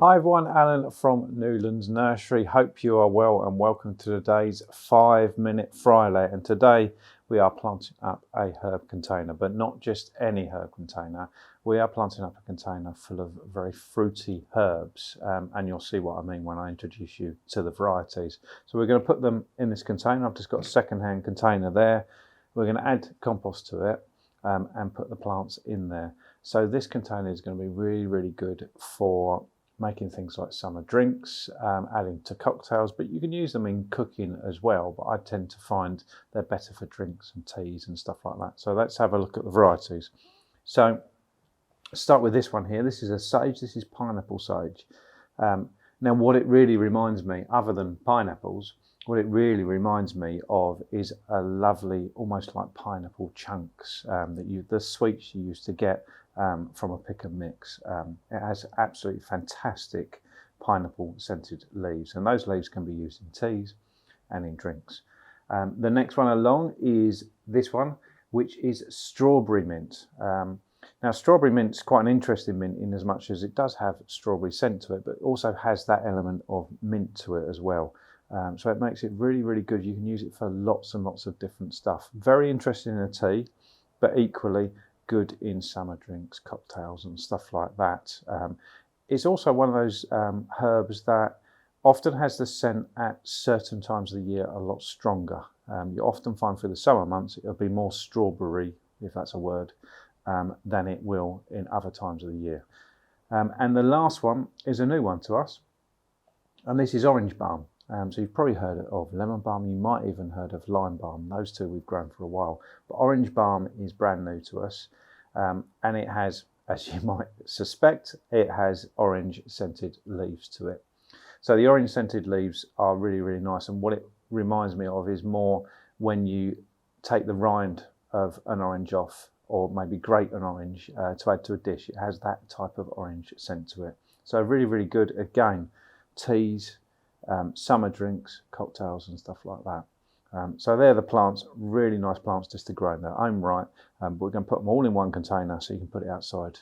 Hi everyone, Alan from Newlands Nursery. Hope you are well and welcome to today's 5-minute Friday. And today we are planting up a herb container, but not just any herb container. We are planting up a container full of very fruity herbs, and you'll see what I mean when I introduce you to the varieties. So we're going to put them in this container. I've just got a second-hand container there. We're going to add compost to it and put the plants in there. So this container is going to be really good for making things like summer drinks, adding to cocktails, but you can use them in cooking as well. But I tend to find they're better for drinks and teas and stuff like that. So let's have a look at the varieties. So start with this one here. This is a sage. This is pineapple sage. Now what it really reminds me, other than pineapples, what it really reminds me of is a lovely, almost like pineapple chunks, the sweets you used to get from a pick and mix. It has absolutely fantastic pineapple scented leaves, and those leaves can be used in teas and in drinks. The next one along is this one, which is strawberry mint. Now strawberry mint is quite an interesting mint in as much as it does have strawberry scent to it, but also has that element of mint to it as well. So it makes it really good. You can use it for lots and lots of different stuff. Very interesting in a tea, but equally good in summer drinks, cocktails and stuff like that. It's also one of those herbs that often has the scent at certain times of the year a lot stronger. You often find through the summer months it'll be more strawberry, if that's a word, than it will in other times of the year. And the last one is a new one to us, and this is orange balm. So you've probably heard of lemon balm, you might even heard of lime balm. Those two we've grown for a while. But orange balm is brand new to us, and it has, as you might suspect, it has orange scented leaves to it. So the orange scented leaves are really nice, and what it reminds me of is more when you take the rind of an orange off, or maybe grate an orange to add to a dish. It has that type of orange scent to it. So really good, again, teas, summer drinks, cocktails and stuff like that. So they're the plants, really nice plants just to grow in their own right, but we're going to put them all in one container so you can put it outside,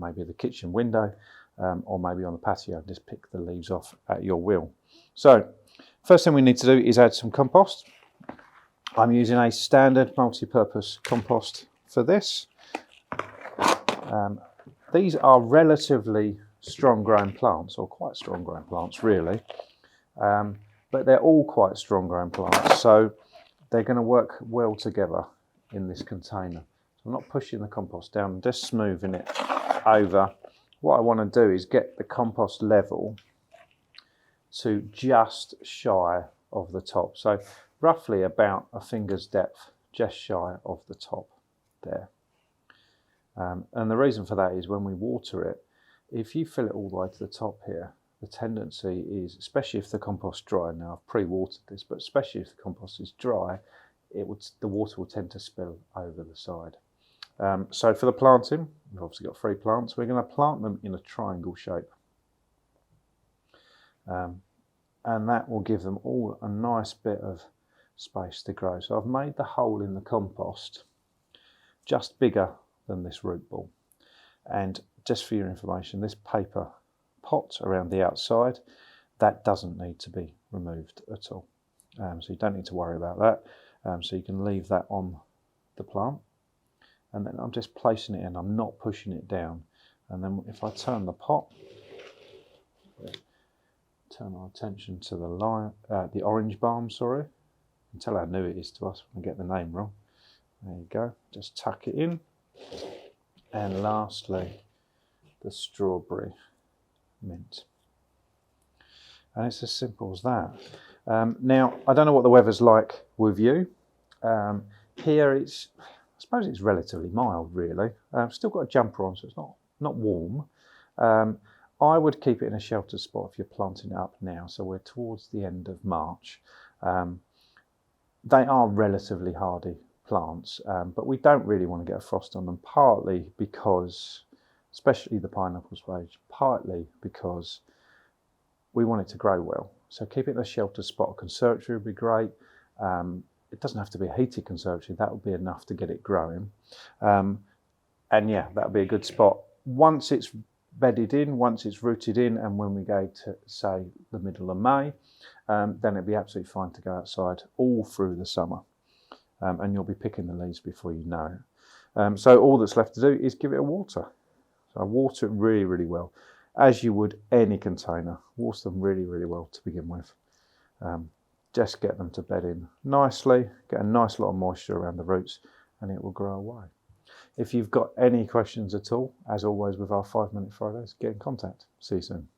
maybe at the kitchen window, or maybe on the patio, and just pick the leaves off at your will. So first thing we need to do is add some compost. I'm using a standard multi-purpose compost for this. These are relatively strong growing plants, or quite strong growing plants really. But they're all quite strong growing plants, so they're going to work well together in this container. So I'm not pushing the compost down, I'm just smoothing it over. What I want to do is get the compost level to just shy of the top, so roughly about a finger's depth, just shy of the top there. And the reason for that is when we water it, if you fill it all the way to the top here, the tendency is, especially if the compost is dry, now I've pre-watered this, but especially if the compost is dry, the water will tend to spill over the side. So for the planting, we've obviously got 3 plants. We're going to plant them in a triangle shape. And that will give them all a nice bit of space to grow. So I've made the hole in the compost just bigger than this root ball. And just for your information, this paper pot around the outside, that doesn't need to be removed at all. So you don't need to worry about that. So you can leave that on the plant. And then I'm just placing it in, I'm not pushing it down. And then if I turn the pot, turn our attention to the orange balm, sorry. You can tell how new it is to us when I get the name wrong. There you go, just tuck it in. And lastly, the strawberry mint. And it's as simple as that. Now, I don't know what the weather's like with you. Here I suppose it's relatively mild really. I've still got a jumper on, so it's not warm. I would keep it in a sheltered spot if you're planting it up now, so we're towards the end of March. They are relatively hardy plants, but we don't really want to get a frost on them, partly because, especially the pineapple sage, partly because we want it to grow well. So keep it in a sheltered spot. A conservatory would be great. It doesn't have to be a heated conservatory, that will be enough to get it growing. And yeah, that would be a good spot. Once it's bedded in, once it's rooted in, and when we go to, say, the middle of May, then it'd be absolutely fine to go outside all through the summer. And you'll be picking the leaves before you know it. So all that's left to do is give it a water. So I water it really, really well, as you would any container. Water them really, really well to begin with. Just get them to bed in nicely, get a nice lot of moisture around the roots, and it will grow away. If you've got any questions at all, as always with our 5 Minute Fridays, get in contact. See you soon.